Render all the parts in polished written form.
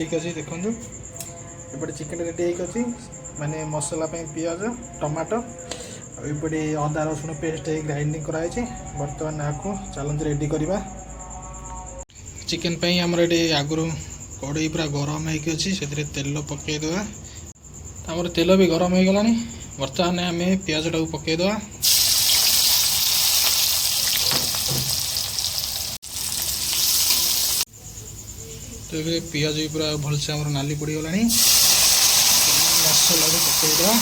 ठीक अच्छे देखो एपटे चिकेन रेडी होती माने मसला पियाज टमाटो ये अदा रसुण पेस्ट ग्राइंडिंग कराई बर्तमान आपको चलते रेडी करवा चिकेन आमर ये आगु कड़े पूरा गरम होती से तेल पकईदे आमर तेल भी गरम हो गला बर्तमान आम पियाज टाक पकईदे तो ये पियाज भी पूरा भलसे आम नाली पड़गला मसला भी पकईदे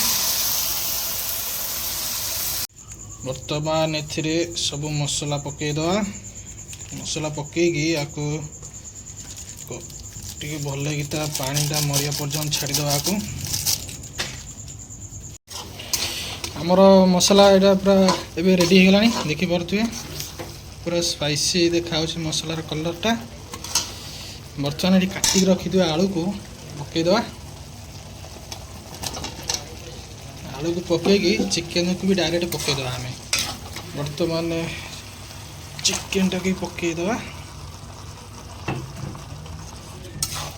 बर्तमान ए सब मसला पकईदे मसला पकईकी आपको टी भल पानीटा मरिया पर्यंत छाड़ीदे आपको आमर मसला यहाँ पूरा एवं रेडी हो गला देखिपे पूरा स्पाइसी देखा मसलार कलरटा बर्तमान ये काटिक रखी आलू को पकईदे आलू को पकईकी चिकेन को भी डायरेक्ट पकईदे आम बर्तमान चिकेन टाक पकईदे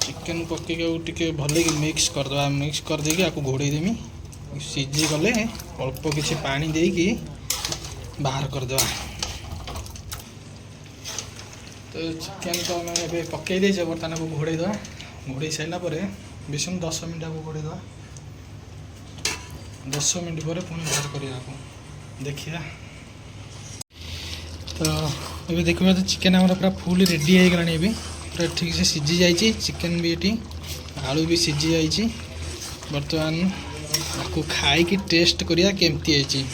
चिकेन पकईके भल मिक्स करदे मिक्स करदेकी आपको घोड़ेदेमी सीझी गले अल्प किसी पानी देकी बाहर करदे तो चिकेन तो आम पकई देचे बर्तमान को घोड़ेद घोड़े सारापर बेस 10 मिनट आपको घोड़ेद 10 मिनट पर पुणी बाहर करने देखिए तो ये देखिए तो चिकेन आम पूरा फुल रेडी हो गला पूरा ठीक से सीझी जाइए चिकेन भी ये आलू भी सीझी जाइए बर्तमान आपको खाई टेस्ट करिया केमती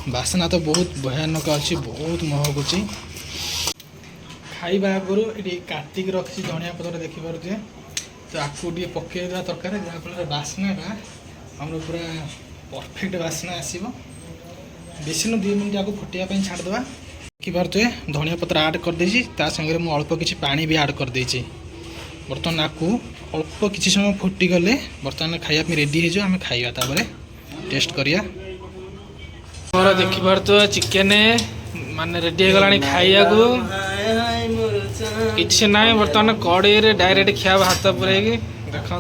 बासना तो बहुत भयानक अच्छी बहुत महकुची खाइबा आगुरी ये काटिक रखी धनिया पत्र देखिपे तो आपको पकईदा तरकारी जहाँफल बास्नाटा आम पूरा परफेक्ट बास्ना आसो बेस 2 मिनट आपको फुटापी छाड़दे देखिपे धनिया पत्र आड करदे संगे मुझे अल्प किसी पानी भी आड करदे बर्तमान आपको अल्प किसी समय फुटीगले बर्तमान खाइबा रेडी हो आम खाइबा टेस्ट करिया देखिपे चिकेन माने रेडी हो गला खाइया किसी ना बर्तमान कड़े डायरेक्ट खिया हाथ पूरे देखो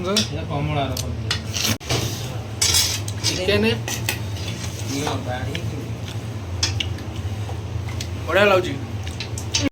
चिकेन बढ़िया लगे।